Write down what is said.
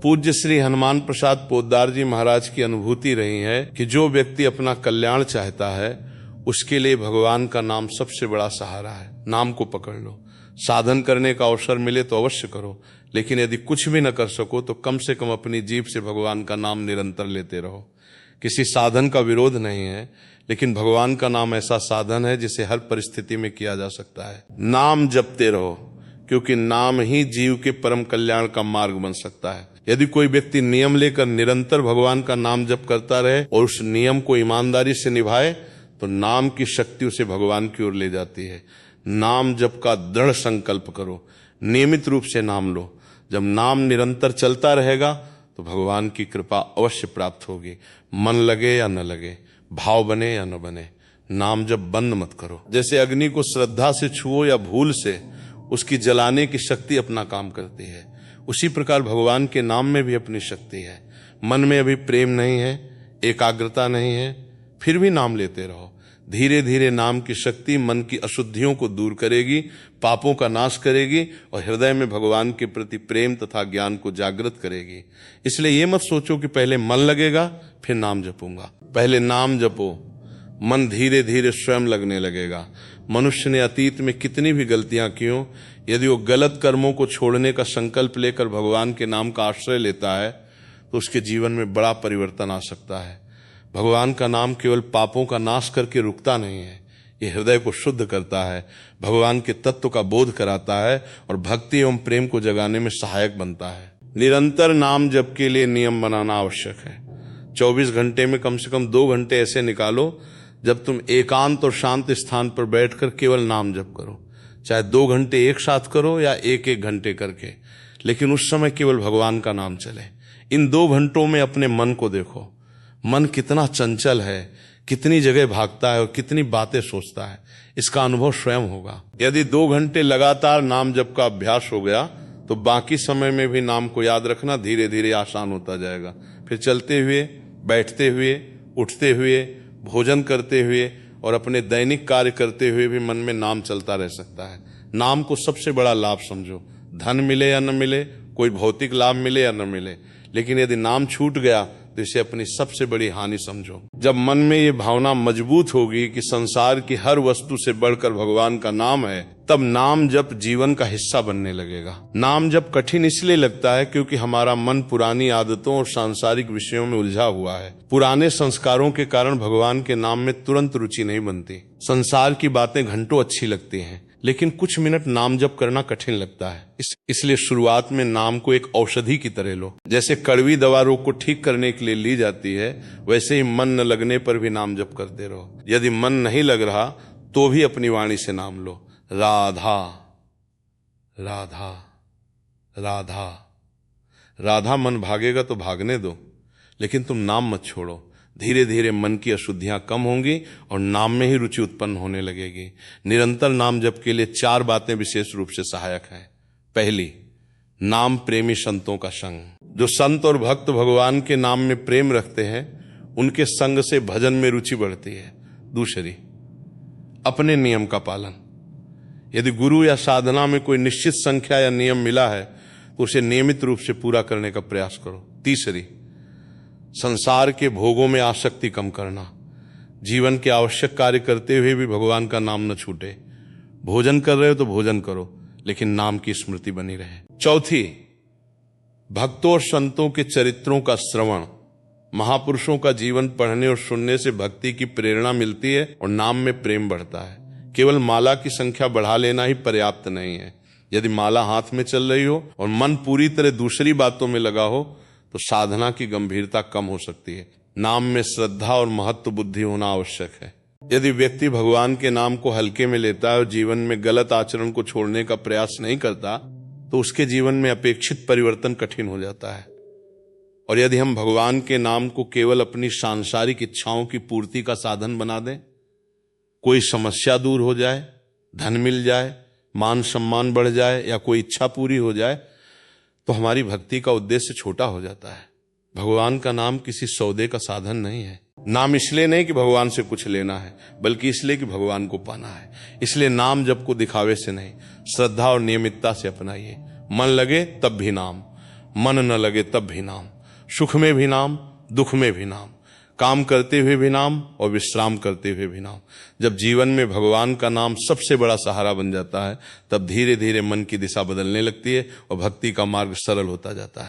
पूज्य श्री हनुमान प्रसाद पोद्दार जी महाराज की अनुभूति रही है कि जो व्यक्ति अपना कल्याण चाहता है उसके लिए भगवान का नाम सबसे बड़ा सहारा है। नाम को पकड़ लो। साधन करने का अवसर मिले तो अवश्य करो, लेकिन यदि कुछ भी न कर सको तो कम से कम अपनी जीभ से भगवान का नाम निरंतर लेते रहो। किसी साधन का विरोध नहीं है, लेकिन भगवान का नाम ऐसा साधन है जिसे हर परिस्थिति में किया जा सकता है। नाम जपते रहो, क्योंकि नाम ही जीव के परम कल्याण का मार्ग बन सकता है। यदि कोई व्यक्ति नियम लेकर निरंतर भगवान का नाम जप करता रहे और उस नियम को ईमानदारी से निभाए तो नाम की शक्ति उसे भगवान की ओर ले जाती है। नाम जप का दृढ़ संकल्प करो, नियमित रूप से नाम लो। जब नाम निरंतर चलता रहेगा तो भगवान की कृपा अवश्य प्राप्त होगी। मन लगे या न लगे, भाव बने या न बने, नाम जब बंद मत करो। जैसे अग्नि को श्रद्धा से छुओ या भूल से, उसकी जलाने की शक्ति अपना काम करती है, उसी प्रकार भगवान के नाम में भी अपनी शक्ति है। मन में अभी प्रेम नहीं है, एकाग्रता नहीं है, फिर भी नाम लेते रहो। धीरे धीरे नाम की शक्ति मन की अशुद्धियों को दूर करेगी, पापों का नाश करेगी और हृदय में भगवान के प्रति प्रेम तथा ज्ञान को जागृत करेगी। इसलिए ये मत सोचो कि पहले मन लगेगा फिर नाम जपूंगा। पहले नाम जपो, मन धीरे धीरे स्वयं लगने लगेगा। मनुष्य ने अतीत में कितनी भी गलतियां की हों, यदि वो गलत कर्मों को छोड़ने का संकल्प लेकर भगवान के नाम का आश्रय लेता है तो उसके जीवन में बड़ा परिवर्तन आ सकता है। भगवान का नाम केवल पापों का नाश करके रुकता नहीं है, ये हृदय को शुद्ध करता है, भगवान के तत्व का बोध कराता है और भक्ति एवं प्रेम को जगाने में सहायक बनता है। निरंतर नाम जप के लिए नियम बनाना आवश्यक है। 24 घंटे में कम से कम 2 घंटे ऐसे निकालो जब तुम एकांत और शांत स्थान पर बैठकर केवल नाम जप करो। चाहे 2 घंटे एक साथ करो या 1-1 घंटे करके, लेकिन उस समय केवल भगवान का नाम चले। इन 2 घंटों में अपने मन को देखो, मन कितना चंचल है, कितनी जगह भागता है और कितनी बातें सोचता है, इसका अनुभव स्वयं होगा। यदि 2 घंटे लगातार नाम जप का अभ्यास हो गया तो बाकी समय में भी नाम को याद रखना धीरे धीरे आसान होता जाएगा। फिर चलते हुए, बैठते हुए, उठते हुए, भोजन करते हुए और अपने दैनिक कार्य करते हुए भी मन में नाम चलता रह सकता है। नाम को सबसे बड़ा लाभ समझो। धन मिले या न मिले, कोई भौतिक लाभ मिले या न मिले, लेकिन यदि नाम छूट गया तो इसे अपनी सबसे बड़ी हानि समझो। जब मन में ये भावना मजबूत होगी कि संसार की हर वस्तु से बढ़कर भगवान का नाम है, तब नाम जप जीवन का हिस्सा बनने लगेगा। नाम जप कठिन इसलिए लगता है क्योंकि हमारा मन पुरानी आदतों और सांसारिक विषयों में उलझा हुआ है। पुराने संस्कारों के कारण भगवान के नाम में तुरंत रुचि नहीं बनती। संसार की बातें घंटों अच्छी लगती हैं, लेकिन कुछ मिनट नाम जप करना कठिन लगता है। इसलिए शुरुआत में नाम को एक औषधि की तरह लो। जैसे कड़वी दवा रोग को ठीक करने के लिए ली जाती है, वैसे ही मन न लगने पर भी नाम जप करते रहो। यदि मन नहीं लग रहा तो भी अपनी वाणी से नाम लो, राधा राधा राधा। राधा मन भागेगा तो भागने दो, लेकिन तुम नाम मत छोड़ो। धीरे धीरे मन की अशुद्धियां कम होंगी और नाम में ही रुचि उत्पन्न होने लगेगी। निरंतर नाम जप के लिए 4 बातें विशेष रूप से सहायक हैं। पहली, नाम प्रेमी संतों का संग। जो संत और भक्त भगवान के नाम में प्रेम रखते हैं, उनके संग से भजन में रुचि बढ़ती है। दूसरी, अपने नियम का पालन। यदि गुरु या साधना में कोई निश्चित संख्या या नियम मिला है तो उसे नियमित रूप से पूरा करने का प्रयास करो। तीसरी, संसार के भोगों में आसक्ति कम करना। जीवन के आवश्यक कार्य करते हुए भी भगवान का नाम न छूटे। भोजन कर रहे हो तो भोजन करो, लेकिन नाम की स्मृति बनी रहे। चौथी, भक्तों और संतों के चरित्रों का श्रवण। महापुरुषों का जीवन पढ़ने और सुनने से भक्ति की प्रेरणा मिलती है और नाम में प्रेम बढ़ता है। केवल माला की संख्या बढ़ा लेना ही पर्याप्त नहीं है। यदि माला हाथ में चल रही हो और मन पूरी तरह दूसरी बातों में लगा हो तो साधना की गंभीरता कम हो सकती है। नाम में श्रद्धा और महत्व बुद्धि होना आवश्यक है। यदि व्यक्ति भगवान के नाम को हल्के में लेता है और जीवन में गलत आचरण को छोड़ने का प्रयास नहीं करता तो उसके जीवन में अपेक्षित परिवर्तन कठिन हो जाता है। और यदि हम भगवान के नाम को केवल अपनी सांसारिक इच्छाओं की पूर्ति का साधन बना दें, कोई समस्या दूर हो जाए, धन मिल जाए, मान सम्मान बढ़ जाए या कोई इच्छा पूरी हो जाए, तो हमारी भक्ति का उद्देश्य छोटा हो जाता है। भगवान का नाम किसी सौदे का साधन नहीं है। नाम इसलिए नहीं कि भगवान से कुछ लेना है, बल्कि इसलिए कि भगवान को पाना है। इसलिए नाम जप को दिखावे से नहीं, श्रद्धा और नियमितता से अपनाइए। मन लगे तब भी नाम, मन न लगे तब भी नाम, सुख में भी नाम, दुख में भी नाम, काम करते हुए भी नाम और विश्राम करते हुए भी नाम। जब जीवन में भगवान का नाम सबसे बड़ा सहारा बन जाता है, तब धीरे धीरे मन की दिशा बदलने लगती है और भक्ति का मार्ग सरल होता जाता है।